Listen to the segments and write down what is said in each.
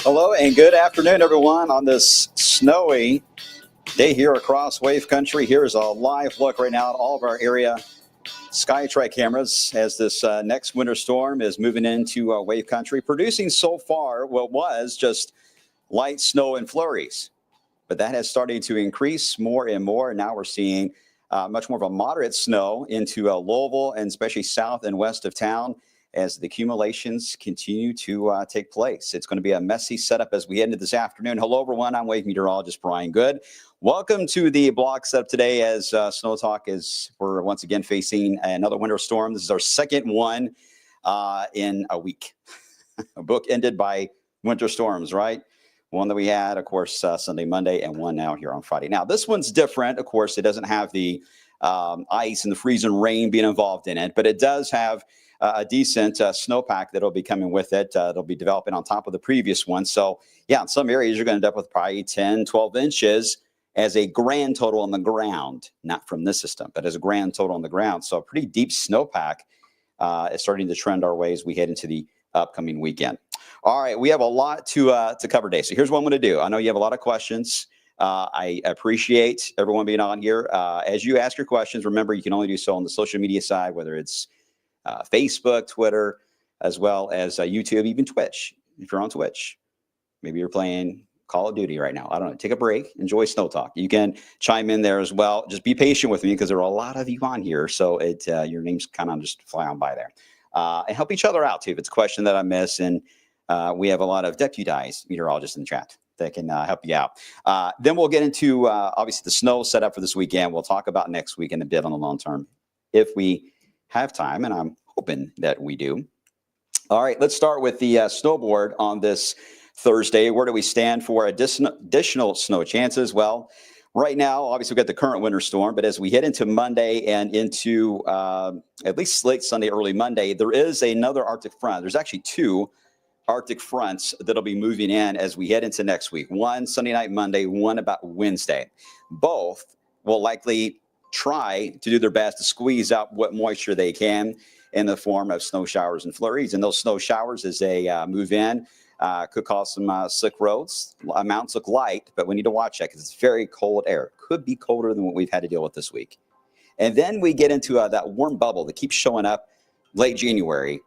Hello and good afternoon, everyone, on this snowy day here across Wave Country. Here's a live look right now at all of our area SkyTrack cameras as this next winter storm is moving into Wave Country, producing so far what was just light snow and flurries. But that has started to increase more and more. And now we're seeing much more of a moderate snow into Louisville and especially south and west of town as the accumulations continue to take place. It's going to be a messy setup as we head into this afternoon. Hello, everyone. I'm Wave Meteorologist Brian Good. Welcome to the block setup today as StormTALK is we're once again facing another winter storm. This is our second one in a week. A book ended by winter storms, right? One that we had, of course, Sunday, Monday, and one now here on Friday. Now, this one's different. Of course, it doesn't have the ice and the freezing rain being involved in it, but it does have a decent snowpack that'll be coming with it. It'll be developing on top of the previous one. So, yeah, in some areas, you're going to end up with probably 10, 12 inches as a grand total on the ground, not from this system, but as a grand total on the ground. So a pretty deep snowpack is starting to trend our way as we head into the upcoming weekend. All right, we have a lot to cover today. So here's what I'm going to do. I know you have a lot of questions. I appreciate everyone being on here. As you ask your questions, remember, you can only do so on the social media side, whether it's Facebook, Twitter, as well as YouTube, even Twitch. If you're on Twitch, maybe you're playing Call of Duty right now. I don't know. Take a break. Enjoy StormTALK. You can chime in there as well. Just be patient with me because there are a lot of you on here. So your names kind of just fly on by there. And help each other out, too, if it's a question that I miss. And we have a lot of deputized meteorologists in the chat that can help you out. Then we'll get into, obviously, the snow setup for this weekend. We'll talk about next week and a bit on the long term if we have time, and I'm hoping that we do. All right, let's start with the snowboard on this Thursday. Where do we stand for additional snow chances? Well, right now, obviously, we've got the current winter storm, but as we head into Monday and into at least late Sunday, early Monday, there is another Arctic front. There's actually two Arctic fronts that'll be moving in as we head into next week. One Sunday night, Monday, one about Wednesday. Both will likely try to do their best to squeeze out what moisture they can in the form of snow showers and flurries. And those snow showers, as they move in, could cause some slick roads. Amounts look light, but we need to watch that because it's very cold air. Could be colder than what we've had to deal with this week. And then we get into that warm bubble that keeps showing up late January.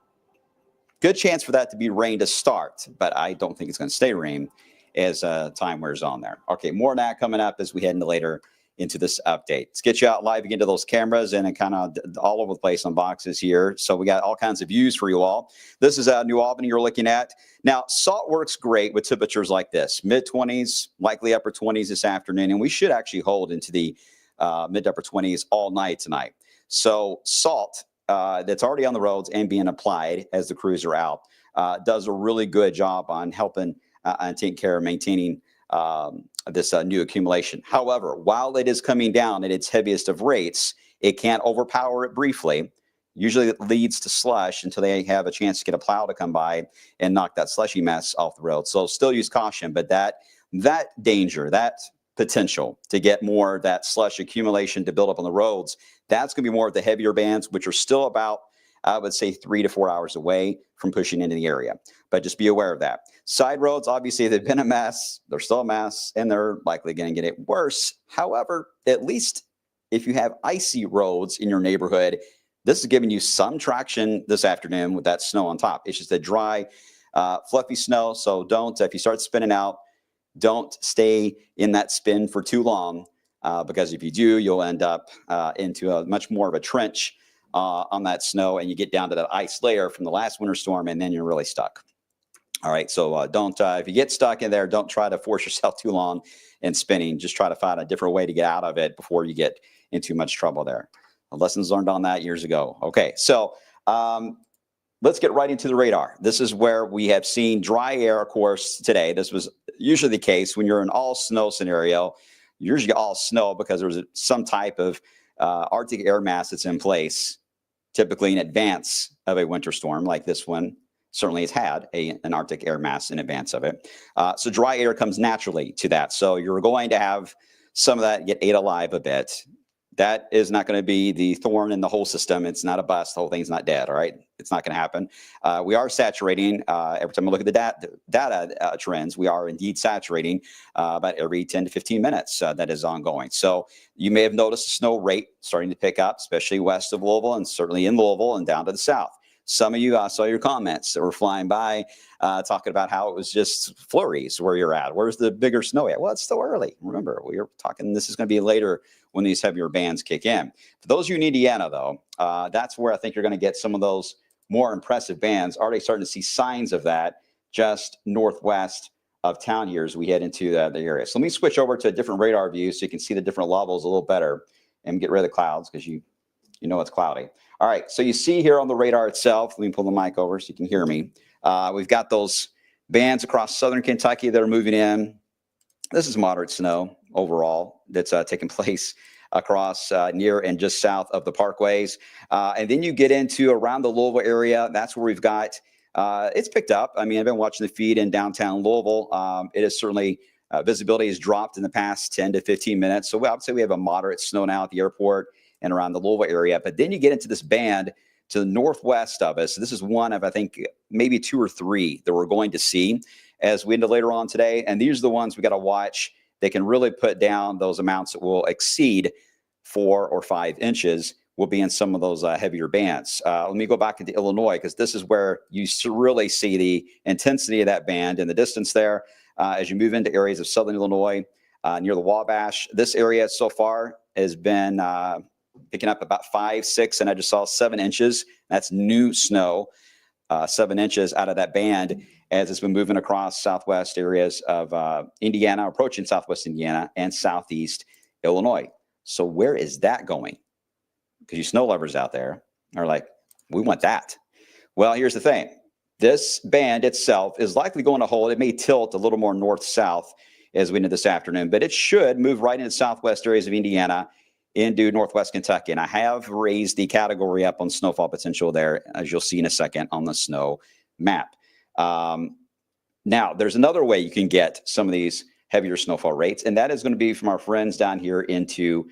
Good chance for that to be rain to start, but I don't think it's going to stay rain as time wears on there. Okay, more of that coming up as we head into later into this update. Let's get you out live again to those cameras and kind of all over the place on boxes here. So we got all kinds of views for you all. This is New Albany you're looking at. Now, salt works great with temperatures like this. Mid-20s, likely upper 20s this afternoon, and we should actually hold into the mid to upper 20s all night tonight. So salt that's already on the roads and being applied as the crews are out does a really good job on helping and taking care of maintaining this new accumulation. However, while it is coming down at its heaviest of rates, it can't overpower it briefly. Usually it leads to slush until they have a chance to get a plow to come by and knock that slushy mess off the road. So still use caution, but that danger, that potential to get more of that slush accumulation to build up on the roads, that's going to be more of the heavier bands, which are still about, I would say, 3 to 4 hours away from pushing into the area. But just be aware of that. Side roads, obviously, they've been a mess. They're still a mess, and they're likely going to get it worse. However, at least if you have icy roads in your neighborhood, this is giving you some traction this afternoon with that snow on top. It's just a dry, fluffy snow. So don't, if you start spinning out, don't stay in that spin for too long, because if you do, you'll end up into a much more of a trench on that snow, and you get down to that ice layer from the last winter storm, and then you're really stuck. All right, so don't, if you get stuck in there, don't try to force yourself too long in spinning. Just try to find a different way to get out of it before you get into much trouble there. Lessons learned on that years ago. Okay, so let's get right into the radar. This is where we have seen dry air, of course, today. This was usually the case when you're in all snow scenario. Usually all snow because there's some type of Arctic air mass that's in place, typically in advance of a winter storm like this one. Certainly has had an Arctic air mass in advance of it. So dry air comes naturally to that. So you're going to have some of that get ate alive a bit. That is not going to be the thorn in the whole system. It's not a bust. The whole thing's not dead. All right. It's not going to happen. We are saturating. Every time I look at the data trends, we are indeed saturating about every 10 to 15 minutes. That is ongoing. So you may have noticed the snow rate starting to pick up, especially west of Louisville and certainly in Louisville and down to the south. Some of you saw your comments that were flying by talking about how it was just flurries where you're at. Where's the bigger snow at? Well, it's still early. Remember, we were talking, this is going to be later when these heavier bands kick in. For those of you in Indiana, though, that's where I think you're going to get some of those more impressive bands. Already starting to see signs of that just northwest of town here as we head into the area. So let me switch over to a different radar view so you can see the different levels a little better and get rid of the clouds because you know it's cloudy. All right, so you see here on the radar itself, let me pull the mic over so you can hear me. We've got those bands across southern Kentucky that are moving in. This is moderate snow overall that's taking place across near and just south of the parkways. And then you get into around the Louisville area. That's where we've got, it's picked up. I mean, I've been watching the feed in downtown Louisville. It is certainly, visibility has dropped in the past 10 to 15 minutes. So I would say we have a moderate snow now at the airport and around the Louisville area. But then you get into this band to the northwest of us. This is one of, I think, maybe 2 or 3 that we're going to see as we end later on today. And these are the ones we got to watch. They can really put down those amounts that will exceed 4 or 5 inches will be in some of those heavier bands. Let me go back into Illinois because this is where you really see the intensity of that band in the distance there as you move into areas of southern Illinois near the Wabash. This area so far has been picking up about 5, 6, and I just saw 7 inches. That's new snow, 7 inches out of that band as it's been moving across southwest areas of Indiana, approaching southwest Indiana and southeast Illinois. So where is that going? Because you snow lovers out there are like, we want that. Well, here's the thing. This band itself is likely going to hold. It may tilt a little more north-south as we end this afternoon, but it should move right into southwest areas of Indiana into northwest Kentucky. And I have raised the category up on snowfall potential there, as you'll see in a second on the snow map. Now, there's another way you can get some of these heavier snowfall rates, and that is going to be from our friends down here into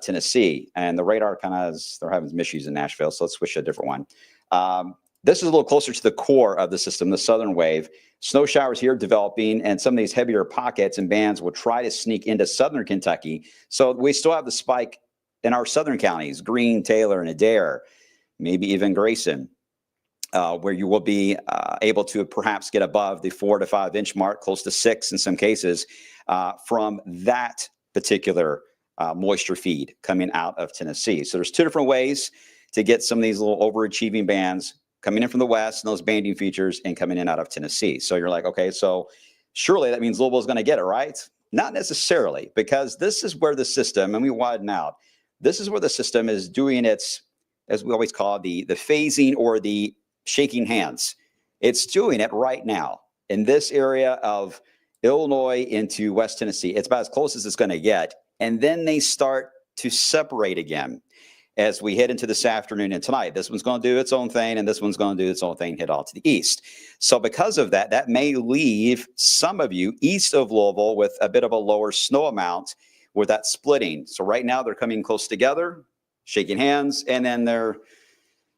Tennessee. And the radar kind of they're having some issues in Nashville, so let's switch to a different one. This is a little closer to the core of the system, the southern wave. Snow showers here developing, and some of these heavier pockets and bands will try to sneak into southern Kentucky. So we still have the spike in our southern counties, Greene, Taylor, and Adair, maybe even Grayson, where you will be able to perhaps get above the 4 to 5 inch mark, close to 6 in some cases, from that particular moisture feed coming out of Tennessee. So there's two different ways to get some of these little overachieving bands coming in from the west and those banding features and coming in out of Tennessee. So you're like, okay, so surely that means Louisville is going to get it, right? Not necessarily, because this is where the system, and we widen out, this is where the system is doing its, as we always call it, the phasing or the shaking hands. It's doing it right now in this area of Illinois into West Tennessee. It's about as close as it's going to get. And then they start to separate again as we head into this afternoon and tonight. This one's going to do its own thing, and this one's going to do its own thing, head off to the east. So because of that, that may leave some of you east of Louisville with a bit of a lower snow amount with that splitting. So right now they're coming close together, shaking hands, and then they're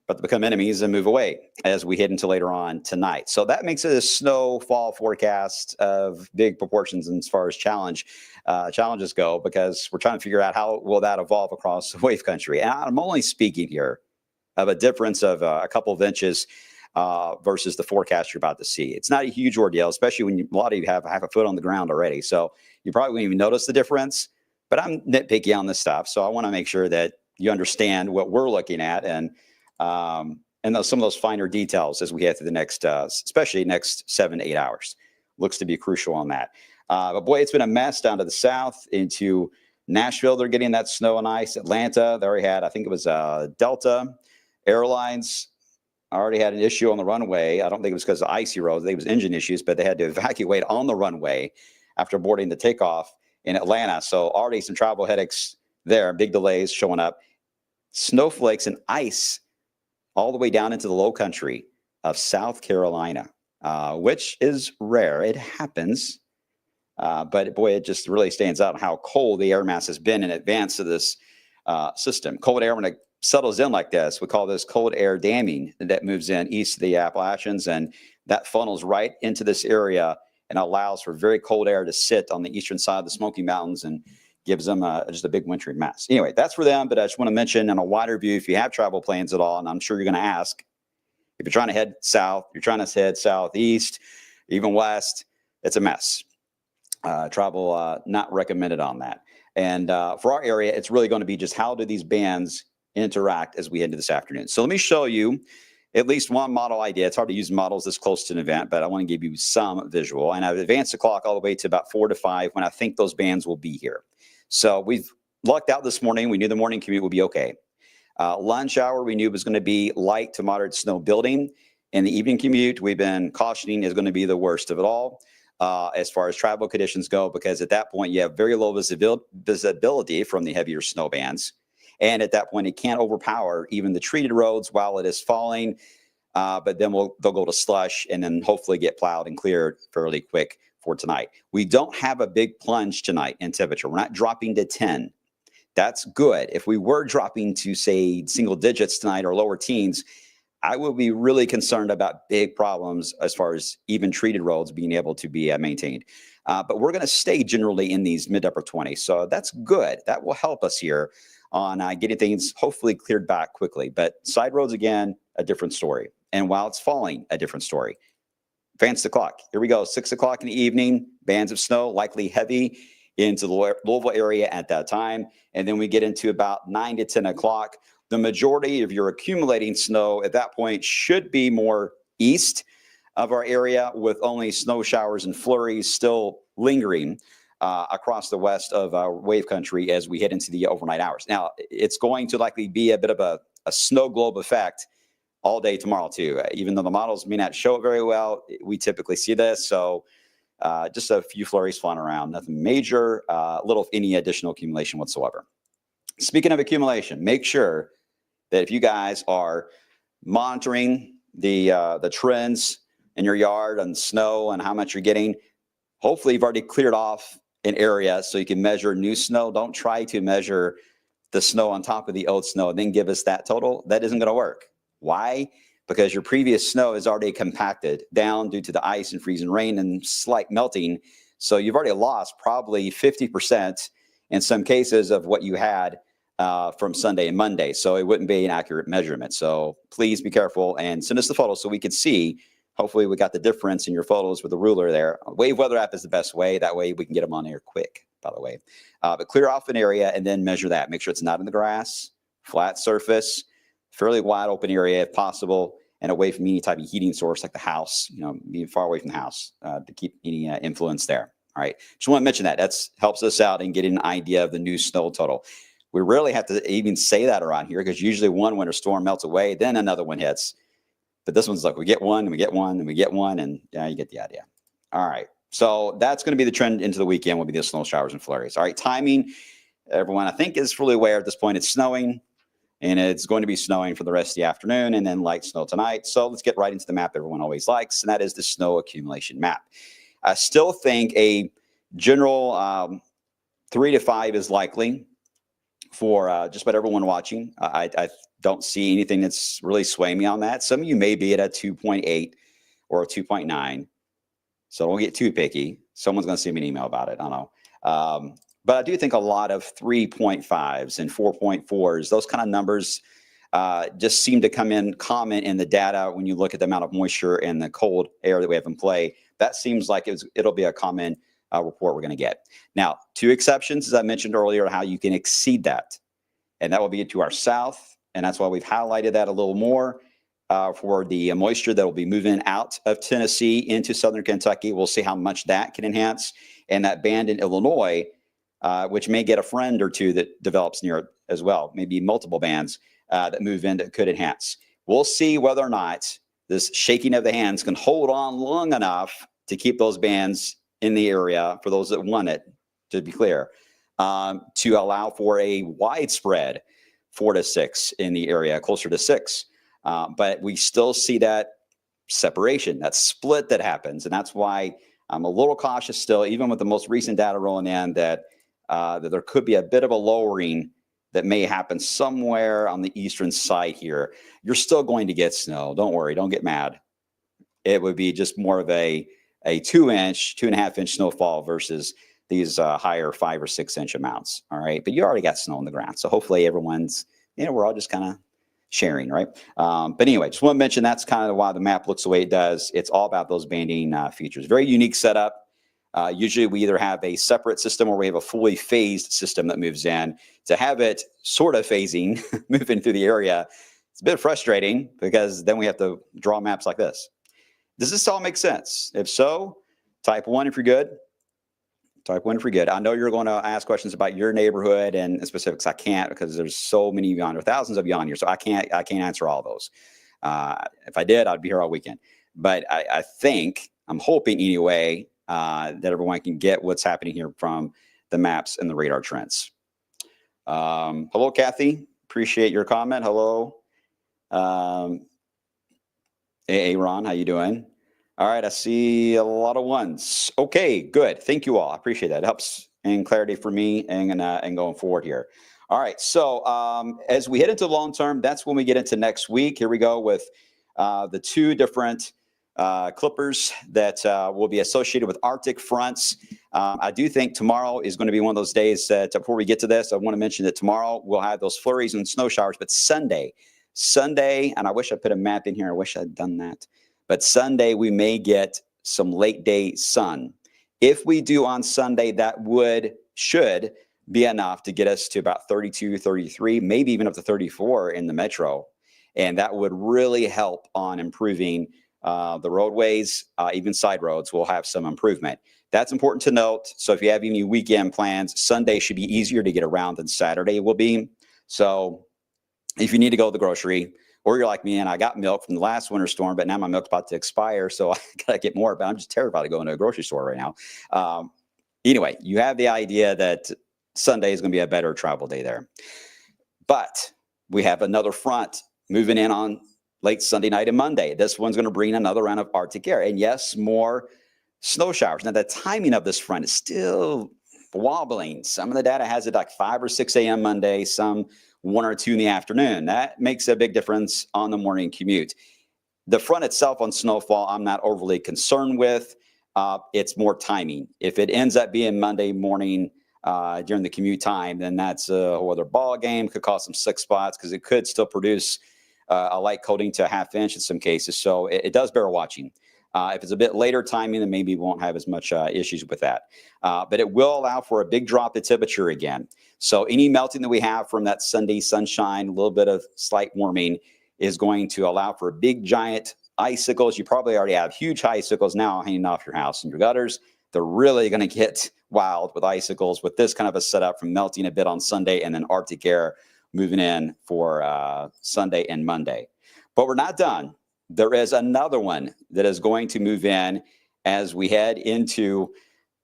about to become enemies and move away as we head into later on tonight. So that makes it a snowfall forecast of big proportions as far as challenges go, because we're trying to figure out how will that evolve across wave country. And I'm only speaking here of a difference of a couple of inches versus the forecast you're about to see. It's not a huge ordeal, especially when a lot of you have half a foot on the ground already. So you probably won't even notice the difference, but I'm nitpicky on this stuff. So I want to make sure that you understand what we're looking at, and some of those finer details as we head through the next, especially next 7 to 8 hours. Looks to be crucial on that. But boy, it's been a mess down to the south into Nashville. They're getting that snow and ice. Atlanta, they already had, I think it was Delta Airlines already had an issue on the runway. I don't think it was because of icy roads. I think it was engine issues, but they had to evacuate on the runway after boarding the takeoff in Atlanta. So already some travel headaches there, big delays showing up. Snowflakes and ice all the way down into the low country of South Carolina, which is rare. It happens. But boy, it just really stands out how cold the air mass has been in advance of this system. Cold air, when it settles in like this, we call this cold air damming, that moves in east of the Appalachians, and that funnels right into this area and allows for very cold air to sit on the eastern side of the Smoky Mountains and gives them just a big wintry mass. Anyway, that's for them, but I just want to mention in a wider view, if you have travel plans at all, and I'm sure you're going to ask, if you're trying to head south, you're trying to head southeast, even west, it's a mess. Travel not recommended on that. And for our area, it's really going to be just how do these bands interact as we head into this afternoon. So let me show you at least one model idea. It's hard to use models this close to an event, but I want to give you some visual. And I've advanced the clock all the way to about 4 to 5 when I think those bands will be here. So we've lucked out this morning. We knew the morning commute would be okay. Lunch hour, we knew was going to be light to moderate snow building. And the evening commute, we've been cautioning, is going to be the worst of it all as far as travel conditions go, because at that point, you have very low visibility from the heavier snow bands. And at that point, it can't overpower even the treated roads while it is falling. But then they'll go to slush and then hopefully get plowed and cleared fairly quick for tonight. We don't have a big plunge tonight in temperature. We're not dropping to 10. That's good. If we were dropping to, say, single digits tonight or lower teens, I will be really concerned about big problems as far as even treated roads being able to be maintained. But we're going to stay generally in these mid-upper 20s. So that's good. That will help us here on getting things hopefully cleared back quickly. But side roads, again, a different story. And while it's falling, a different story. Advance the clock. Here we go. 6 o'clock in the evening, bands of snow, likely heavy into the Louisville area at that time. And then we get into about 9 to 10 o'clock. The majority of your accumulating snow at that point should be more east of our area, with only snow showers and flurries still lingering across the west of our wave country as we head into the overnight hours. Now, it's going to likely be a bit of a snow globe effect all day tomorrow too. Even though the models may not show it very well, we typically see this. So just a few flurries flying around, nothing major, little if any additional accumulation whatsoever. Speaking of accumulation, make sure that if you guys are monitoring the trends in your yard on snow and how much you're getting. Hopefully you've already cleared off an area so you can measure new snow. Don't try to measure the snow on top of the old snow and then give us that total. That isn't going to work. Why? Because your previous snow is already compacted down due to the ice and freezing rain and slight melting. So you've already lost probably 50% in some cases of what you had from Sunday and Monday. So it wouldn't be an accurate measurement. So please be careful and send us the photos so we can see. Hopefully we got the difference in your photos with the ruler there. Wave Weather app is the best way. That way we can get them on air quick, by the way. But clear off an area and then measure that. Make sure it's not in the grass, flat surface, fairly wide open area if possible, and away from any type of heating source like the house, be far away from the house to keep any influence there. All right. Just want to mention that. That helps us out in getting an idea of the new snow total. We rarely have to even say that around here because usually one winter storm melts away, then another one hits. But this one's like we get one and we get one and we get one, and yeah, you get the idea. All right. So that's going to be the trend into the weekend will be the snow showers and flurries. All right. Timing, everyone I think is fully aware at this point. It's snowing. And it's going to be snowing for the rest of the afternoon and then light snow tonight. So let's get right into the map everyone always likes, and that is the snow accumulation map. I still think a general 3 to 5 is likely for just about everyone watching. I don't see anything that's really swaying me on that. Some of you may be at a 2.8 or a 2.9. So don't get too picky. Someone's going to send me an email about it. I don't know. But I do think a lot of 3.5s and 4.4s, those kind of numbers just seem to come in common in the data when you look at the amount of moisture and the cold air that we have in play. That seems like it'll be a common report we're going to get. Now, 2 exceptions, as I mentioned earlier, how you can exceed that. And that will be to our south. And that's why we've highlighted that a little more for the moisture that will be moving out of Tennessee into southern Kentucky. We'll see how much that can enhance. And that band in Illinois, which may get a friend or two that develops near it as well, maybe multiple bands that move in that could enhance. We'll see whether or not this shaking of the hands can hold on long enough to keep those bands in the area for those that want it, to be clear, to allow for a widespread 4 to 6 in the area, closer to 6. But we still see that separation, that split that happens. And that's why I'm a little cautious still, even with the most recent data rolling in, that there could be a bit of a lowering that may happen somewhere on the eastern side here. You're still going to get snow. Don't worry. Don't get mad. It would be just more of a 2-inch, 2.5-inch snowfall versus these higher 5 or 6 inch amounts. All right. But you already got snow on the ground. So hopefully everyone's, we're all just kind of sharing, right? But anyway, just want to mention that's kind of why the map looks the way it does. It's all about those banding features. Very unique setup. Usually we either have a separate system or we have a fully phased system that moves in. To have it sort of phasing, moving through the area, it's a bit frustrating because then we have to draw maps like this. Does this all make sense? If so, type 1 if you're good. Type 1 if you're good. I know you're going to ask questions about your neighborhood and specifics. I can't because there's so many of you on here, thousands of you on here. So I can't answer all those. If I did, I'd be here all weekend. But I think, I'm hoping anyway, that everyone can get what's happening here from the maps and the radar trends. Hello, Kathy. Appreciate your comment. Hello. Hey, Ron, how you doing? All right, I see a lot of ones. Okay, good. Thank you all. I appreciate that. It helps in clarity for me and going forward here. All right, so as we head into long term, that's when we get into next week. Here we go with the 2 different clippers that will be associated with Arctic fronts. I do think tomorrow is going to be one of those days that before we get to this, I want to mention that tomorrow we'll have those flurries and snow showers, but Sunday, and I wish I put a map in here. I wish I'd done that. But Sunday, we may get some late day sun. If we do on Sunday, that should be enough to get us to about 32, 33, maybe even up to 34 in the metro. And that would really help on improving the roadways, even side roads will have some improvement. That's important to note. So if you have any weekend plans, Sunday should be easier to get around than Saturday will be. So if you need to go to the grocery, or you're like me and I got milk from the last winter storm, but now my milk's about to expire, so I got to get more, but I'm just terrified of going to a grocery store right now. Anyway, you have the idea that Sunday is going to be a better travel day there. But we have another front moving in on late Sunday night and Monday. This one's going to bring another round of Arctic air. And yes, more snow showers. Now, the timing of this front is still wobbling. Some of the data has it like 5 or 6 a.m. Monday, some 1 or 2 in the afternoon. That makes a big difference on the morning commute. The front itself on snowfall, I'm not overly concerned with. It's more timing. If it ends up being Monday morning during the commute time, then that's a whole other ball game. Could cause some slick spots because it could still produce a light coating to a half inch in some cases. So it does bear watching. If it's a bit later timing, then maybe we won't have as much issues with that. But it will allow for a big drop in temperature again. So any melting that we have from that Sunday sunshine, a little bit of slight warming, is going to allow for big, giant icicles. You probably already have huge icicles now hanging off your house and your gutters. They're really going to get wild with icicles with this kind of a setup from melting a bit on Sunday and then Arctic air moving in for Sunday and Monday. But we're not done. There is another one that is going to move in as we head into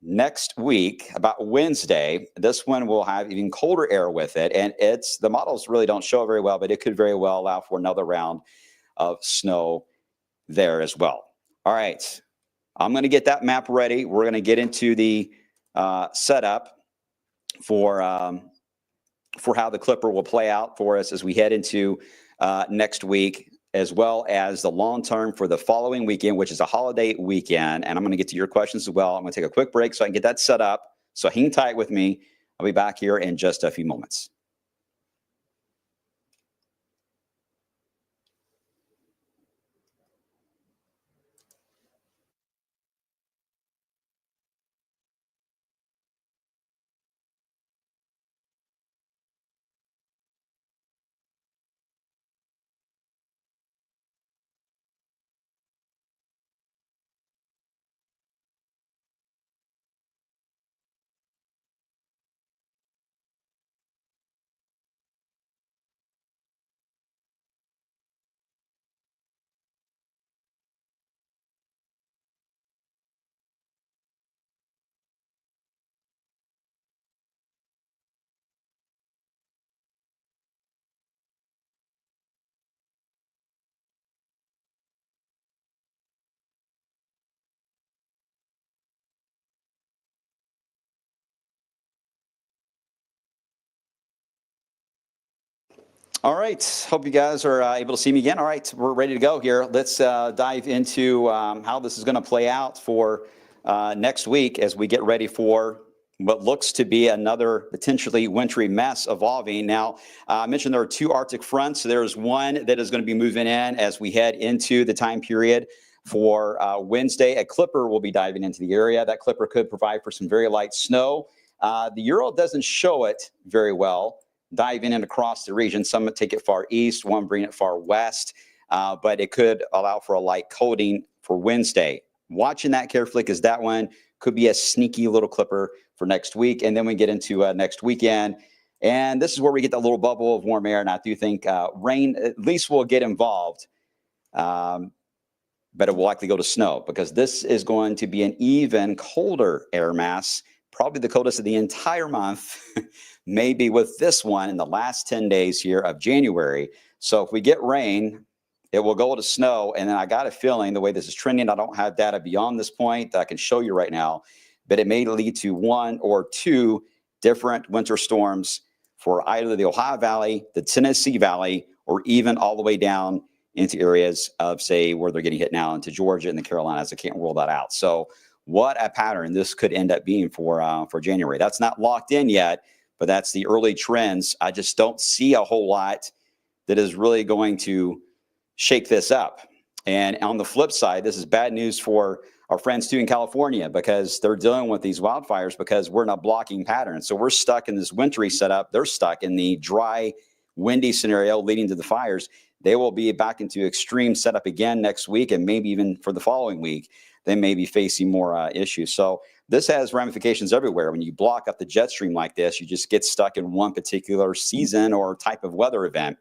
next week, about Wednesday. This one will have even colder air with it. And the models really don't show very well, but it could very well allow for another round of snow there as well. All right. I'm going to get that map ready. We're going to get into the setup for how the Clipper will play out for us as we head into next week, as well as the long term for the following weekend, which is a holiday weekend. And I'm going to get to your questions as well. I'm going to take a quick break so I can get that set up. So hang tight with me. I'll be back here in just a few moments. All right. Hope you guys are able to see me again. All right. We're ready to go here. Let's dive into how this is going to play out for next week as we get ready for what looks to be another potentially wintry mess evolving. Now, I mentioned there are 2 Arctic fronts. There's one that is going to be moving in as we head into the time period for Wednesday. A Clipper will be diving into the area. That Clipper could provide for some very light snow. The Euro doesn't show it very well diving in across the region. Some take it far east, one bring it far west, but it could allow for a light coating for Wednesday. Watching that carefully because that one could be a sneaky little Clipper for next week. And then we get into next weekend. And this is where we get that little bubble of warm air. And I do think rain at least will get involved, but it will likely go to snow because this is going to be an even colder air mass, probably the coldest of the entire month. Maybe with this one in the last 10 days here of January. So if we get rain, it will go to snow. And then I got a feeling the way this is trending, I don't have data beyond this point that I can show you right now, but it may lead to 1 or 2 different winter storms for either the Ohio Valley, the Tennessee Valley, or even all the way down into areas of, say, where they're getting hit now into Georgia and the Carolinas. I can't rule that out. So what a pattern this could end up being for January. That's not locked in yet, but that's the early trends. I just don't see a whole lot that is really going to shake this up. And on the flip side, this is bad news for our friends too in California because they're dealing with these wildfires because we're in a blocking pattern. So we're stuck in this wintry setup. They're stuck in the dry, windy scenario leading to the fires. They will be back into extreme setup again next week and maybe even for the following week. They may be facing more issues. So this has ramifications everywhere. When you block up the jet stream like this, you just get stuck in one particular season or type of weather event.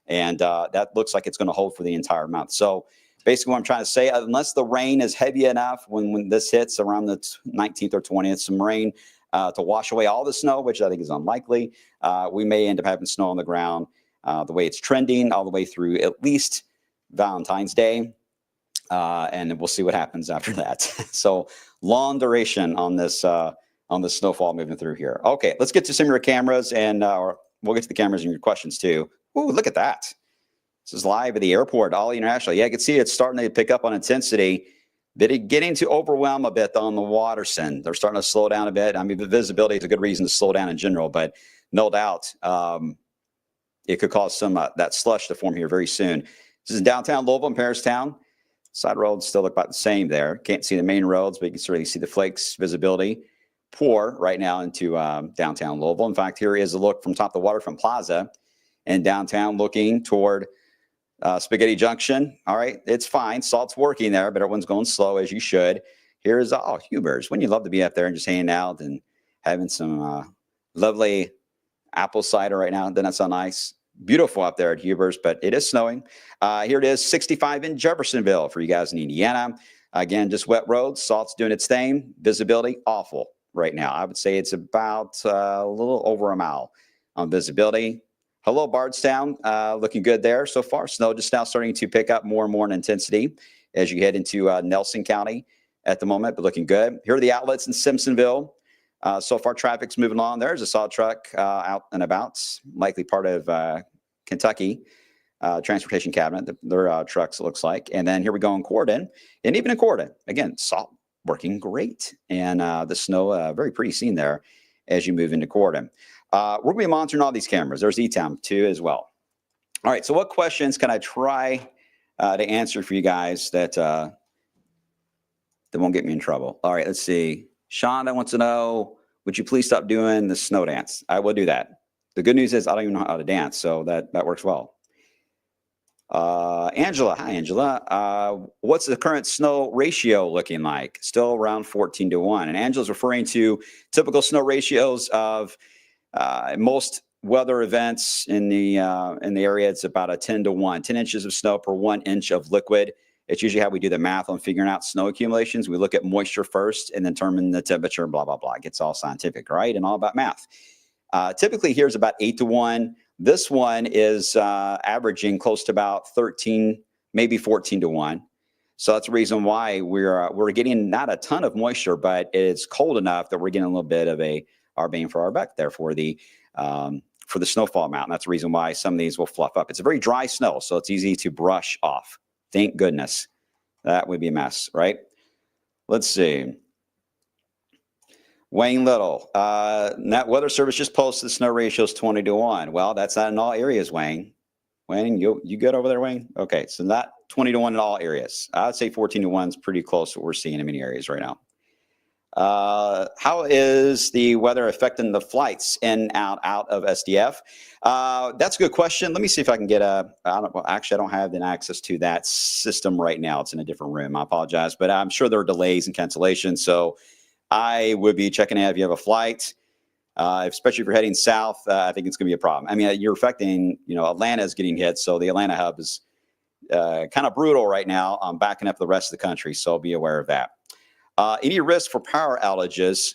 And that looks like it's going to hold for the entire month. So basically what I'm trying to say, unless the rain is heavy enough when this hits around the 19th or 20th, some rain to wash away all the snow, which I think is unlikely, we may end up having snow on the ground the way it's trending all the way through at least Valentine's Day, and we'll see what happens after that. So long duration on this snowfall moving through here. Okay, let's get to some of your cameras, and we'll get to the cameras and your questions too. Ooh, look at that. This is live at the airport, Ollie International. Yeah, you can see it's starting to pick up on intensity. Getting to overwhelm a bit on the Waterson. They're starting to slow down a bit. I mean, the visibility is a good reason to slow down in general, but no doubt it could cause some that slush to form here very soon. This is downtown Louisville and Paristown. Side roads still look about the same there. Can't see the main roads, but you can certainly see the flakes visibility. Poor right now into downtown Louisville. In fact, here is a look from top of the Waterfront Plaza and downtown looking toward Spaghetti Junction. All right, it's fine. Salt's working there, but everyone's going slow as you should. Here's Huber's. Wouldn't you love to be up there and just hanging out and having some lovely apple cider right now? Doesn't that sound nice? Beautiful up there at Huber's, but it is snowing. Here it is, 65 in Jeffersonville for you guys in Indiana. Again, just wet roads. Salt's doing its thing. Visibility awful right now. I would say it's about a little over a mile on visibility. Hello, Bardstown. Looking good there so far. Snow just now starting to pick up more and more in intensity as you head into Nelson County at the moment, but looking good. Here are the outlets in Simpsonville. So far, traffic's moving along. There's a saw truck out and about, likely part of Kentucky Transportation Cabinet, their trucks, it looks like. And then here we go in Corden. And even in Corden, again, salt working great. And the snow, very pretty scene there as you move into Corden. We're going to be monitoring all these cameras. There's E-Town too as well. All right, so what questions can I try to answer for you guys that won't get me in trouble? All right, let's see. Sean, wants to know, would you please stop doing the snow dance? I will do that. The good news is I don't even know how to dance, so that works well. Angela, hi, Angela. What's the current snow ratio looking like? Still around 14-1. And Angela's referring to typical snow ratios of most weather events in the area. It's about a 10-1, 10 inches of snow per 1 inch of liquid. It's usually how we do the math on figuring out snow accumulations. We look at moisture first and then determine the temperature, blah, blah, blah. It gets all scientific, right? And all about math. Typically, here's about 8-1. This one is averaging close to about 13, maybe 14-1. So that's the reason why we're getting not a ton of moisture, but it's cold enough that we're getting a little bit of our bang for our buck there for the snowfall amount. And that's the reason why some of these will fluff up. It's a very dry snow, so it's easy to brush off. Thank goodness. That would be a mess, right? Let's see. Wayne Little, Net Weather Service just posted the snow ratio is 20-1. Well, that's not in all areas, Wayne. Wayne, you good over there, Wayne? Okay, so not 20-1 in all areas. I would say 14-1 is pretty close to what we're seeing in many areas right now. How is the weather affecting the flights in and out of SDF? That's a good question. Let me see if I can get actually, I don't have access to that system right now. It's in a different room. I apologize, but I'm sure there are delays and cancellations. So I would be checking out if you have a flight, especially if you're heading south. I think it's going to be a problem. I mean, you're affecting, Atlanta is getting hit. So the Atlanta hub is kind of brutal right now on backing up the rest of the country. So be aware of that. Any risk for power outages?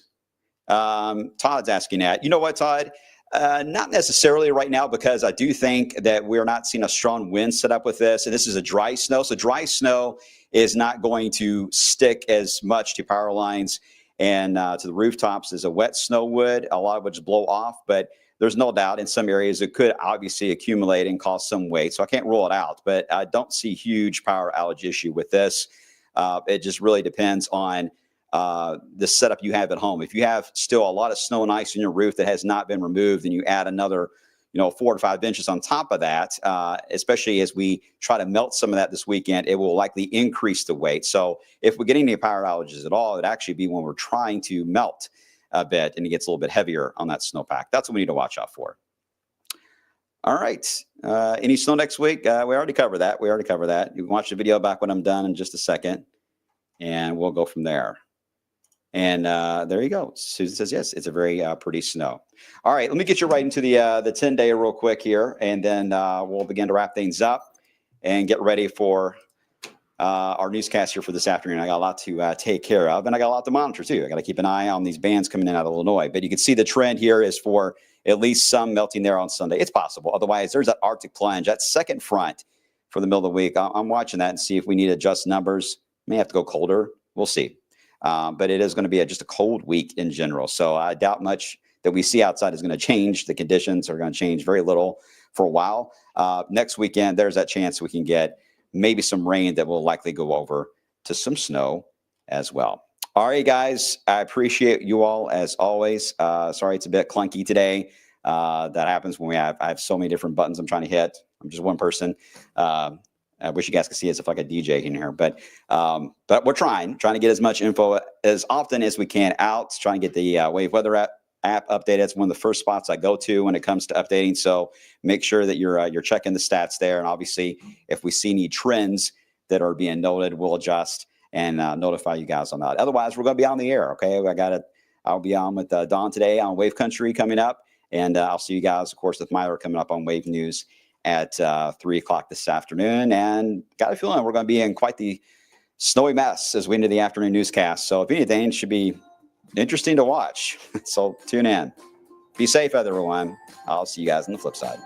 Todd's asking that. You know what, Todd? Not necessarily right now, because I do think that we're not seeing a strong wind set up with this. And this is a dry snow. So dry snow is not going to stick as much to power lines and to the rooftops as a wet snow would. A lot of it just blow off, but there's no doubt in some areas it could obviously accumulate and cause some weight. So I can't rule it out, but I don't see huge power outage issue with this. It just really depends on the setup you have at home. If you have still a lot of snow and ice in your roof that has not been removed, and you add another 4 to 5 inches on top of that, especially as we try to melt some of that this weekend, it will likely increase the weight. So if we're getting any power outages at all, it'd actually be when we're trying to melt a bit and it gets a little bit heavier on that snowpack. That's what we need to watch out for. All right. Any snow next week? We already covered that. You can watch the video back when I'm done in just a second, and we'll go from there. And there you go. Susan says, yes, it's a very pretty snow. All right, let me get you right into the 10-day real quick here, and then we'll begin to wrap things up and get ready for our newscast here for this afternoon. I got a lot to take care of, and I got a lot to monitor too. I got to keep an eye on these bands coming in out of Illinois. But you can see the trend here is for at least some melting there on Sunday. It's possible. Otherwise, there's that Arctic plunge, that second front for the middle of the week. I'm watching that and see if we need to adjust numbers. May have to go colder. We'll see. But it is going to be just a cold week in general. So I doubt much that we see outside is going to change. The conditions are going to change very little for a while. Next weekend, there's that chance we can get maybe some rain that will likely go over to some snow as well. All right, guys, I appreciate you all as always. Sorry it's a bit clunky today. That happens when I have so many different buttons I'm trying to hit. I'm just one person. I wish you guys could see us if like a DJ in here, but we're trying to get as much info as often as we can out, trying to get the Wave Weather app updated. It's one of the first spots I go to when it comes to updating. So make sure that you're checking the stats there. And obviously, if we see any trends that are being noted, we'll adjust and notify you guys on that. Otherwise, we're going to be on the air. Okay, I'll be on with Don today on Wave Country coming up, and I'll see you guys, of course, with Myler coming up on Wave News at 3 o'clock this afternoon. And got a feeling we're going to be in quite the snowy mess as we into the afternoon newscast. So if anything, it should be interesting to watch. So tune in. Be safe, everyone. I'll see you guys on the flip side.